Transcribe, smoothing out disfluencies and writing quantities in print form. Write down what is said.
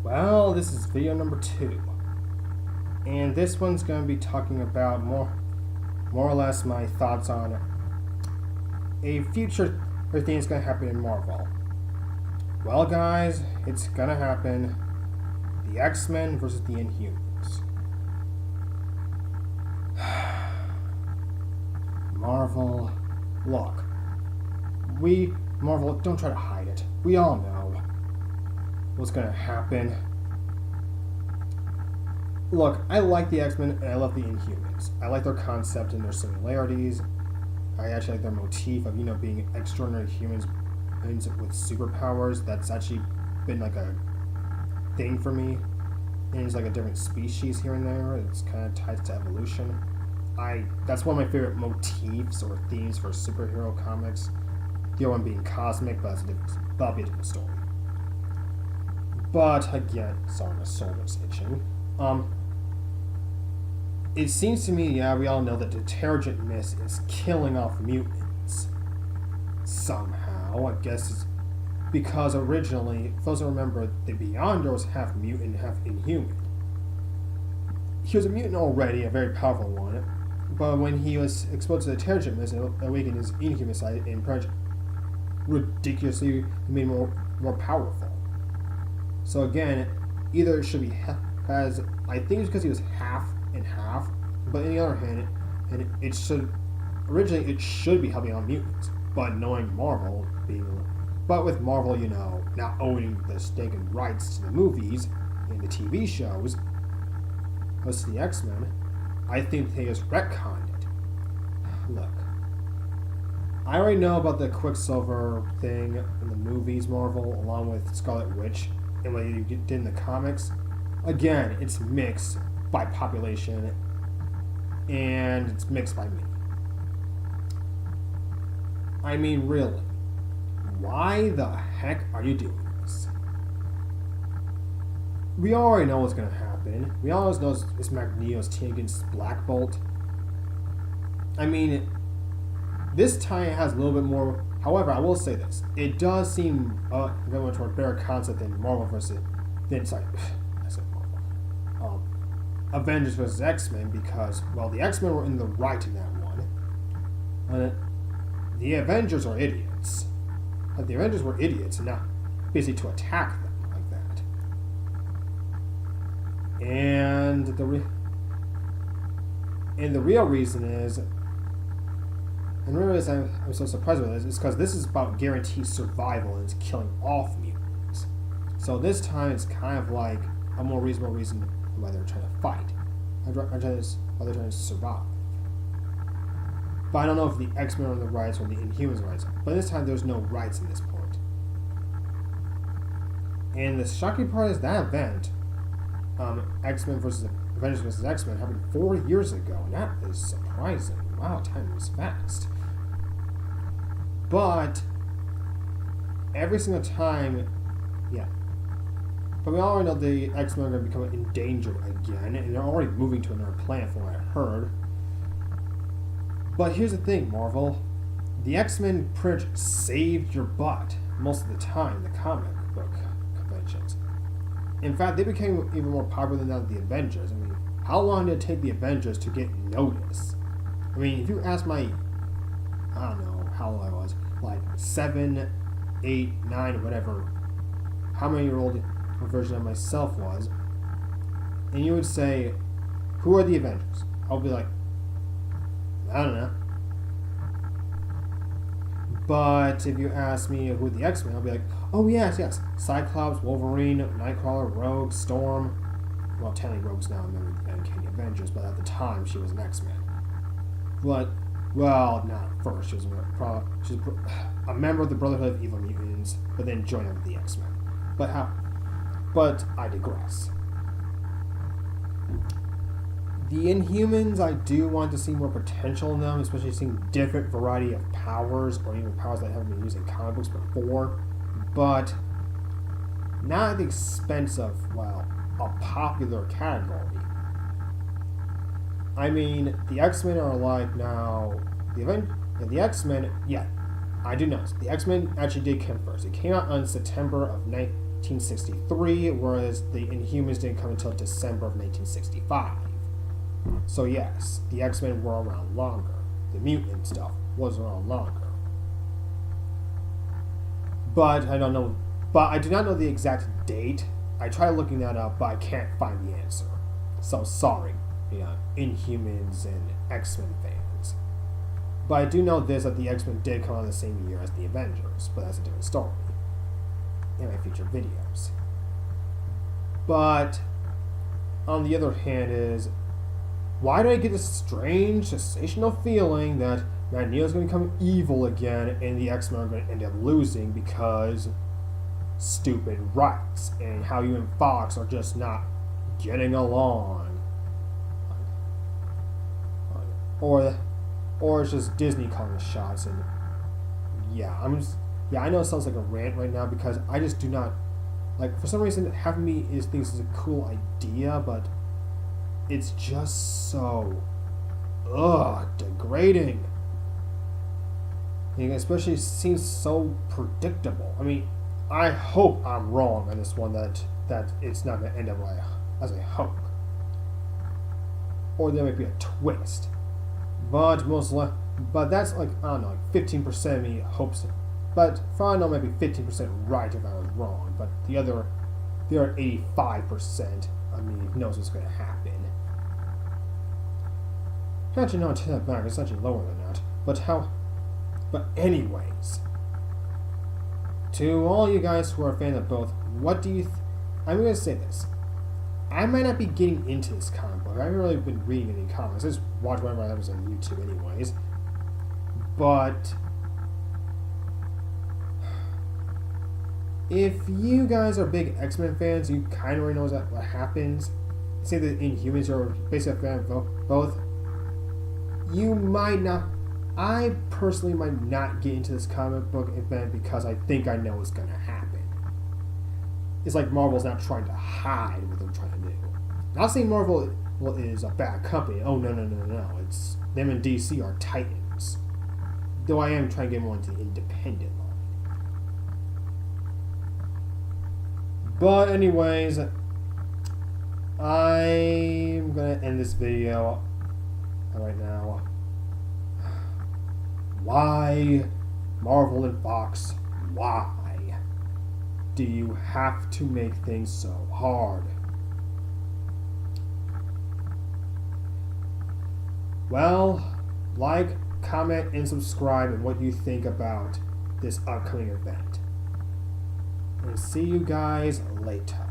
Well, this is video number 2, and this one's going to be talking about more or less my thoughts on a future thing that's going to happen in Marvel. Well, guys, it's going to happen. The X-Men versus the Inhumans. Marvel, look. Marvel, don't try to hide it. We all know what's going to happen. Look, I like the X-Men and I love the Inhumans. I like their concept and their similarities. I actually like their motif of, being extraordinary humans with superpowers. That's actually been like a thing for me. And it's like a different species here and there. It's kind of tied to evolution. That's one of my favorite motifs or themes for superhero comics. The other one being cosmic, but that'll be a different story. But again, sorry, my soul is itching. It seems to me, we all know that detergent mist is killing off mutants. Somehow, I guess it's because originally, if those who remember, the Beyonder was half mutant, half inhuman. He was a mutant already, a very powerful one, but when he was exposed to detergent mist, it awakened his inhuman side and ridiculously made him more powerful. So again, either it should be as I think it's because he was half and half, but on the other hand, it should be helping out mutants. But knowing Marvel with Marvel, not owning the stake and rights to the movies and the TV shows, as to the X-Men, I think they just retconned it. Look, I already know about the Quicksilver thing in the movies, Marvel, along with Scarlet Witch, and what you did in the comics. Again, it's mixed by population, and it's mixed by me. I mean, really, why the heck are you doing this? We already know what's going to happen. We always know it's Magneto's team against Black Bolt. I mean, this time it has a little bit more. However, I will say this: it does seem very much more better concept than Marvel versus Avengers versus X-Men, because the X-Men were in the right in that one. The Avengers are idiots. The Avengers were idiots, and not basically to attack them like that. And the real reason is. And the reason I'm so surprised with this is because this is about guaranteed survival and it's killing off mutants. So this time it's kind of like a more reasonable reason why they're trying to fight. Why they're trying to survive. But I don't know if the X-Men are on the rights or the Inhumans rights. But this time there's no rights in this point. And the shocking part is that event, X-Men versus Avengers versus X-Men, happened 4 years ago, and that is surprising. Wow, time moves fast. But every single time, but we already know the X-Men are going to become endangered again, and they're already moving to another planet from what I heard. But here's the thing, Marvel. The X-Men pretty much saved your butt most of the time in the comic book conventions. In fact, they became even more popular than that of the Avengers. I mean, how long did it take the Avengers to get noticed? I mean, if you ask I don't know how old I was, like 7, 8, 9, whatever, how many year old version of myself was, and you would say, who are the Avengers? I'll be like, I don't know. But if you ask me who are the X-Men, I'll be like, oh yes, Cyclops, Wolverine, Nightcrawler, Rogue, Storm. Well, technically Rogue's now a member of the Avengers, but at the time she was an X-Men. But, not at first. She was a member of the Brotherhood of Evil Mutants, but then joined up with the X-Men. But I digress. The Inhumans, I do want to see more potential in them, especially seeing different variety of powers, or even powers that haven't been used in comic books before. But not at the expense of, a popular category. I mean, the X-Men are like now the X-Men. I do know the X-Men actually did come first. It came out on September of 1963, whereas the Inhumans didn't come until December of 1965. So yes, the X-Men were around longer. The mutant stuff was around longer. But I don't know. But I do not know the exact date. I tried looking that up, but I can't find the answer. So sorry, Inhumans and X-Men fans. But I do know this, that the X-Men did come out the same year as the Avengers, but that's a different story in my future videos. But on the other hand is, why do I get this strange, sensational feeling that Magneto's going to become evil again and the X-Men are going to end up losing because stupid rights and how you and Fox are just not getting along? Or it's just Disney calling shots, and I know it sounds like a rant right now because I just do not like, for some reason having me is thinks it's a cool idea, but it's just so degrading. And especially seems so predictable. I mean, I hope I'm wrong on this one, that it's not going to end up as I hope. Or there might be a twist. But but that's like, I don't know, like 15% of me hopes. But for all I know, maybe 15% right if I was wrong. But the other 85% of me knows what's going to happen. Actually, no, I take that back. It's actually lower than that. But anyways, to all you guys who are fans of both, what do you? I'm going to say this. I might not be getting into this comic book. I haven't really been reading any comics. I just watch whatever I was on YouTube, anyways. But if you guys are big X-Men fans, you kind of already know what happens. Say that Inhumans are basically a fan of both. You might not. I personally might not get into this comic book event because I think I know what's going to happen. It's like Marvel's not trying to hide what they're trying to do. Not saying Marvel is a bad company. Oh, no. It's them and DC are titans. Though I am trying to get more into the independent line. But anyways, I'm going to end this video right now. Why, Marvel and Fox, why do you have to make things so hard? Well, like, comment, and subscribe and what you think about this upcoming event. And see you guys later.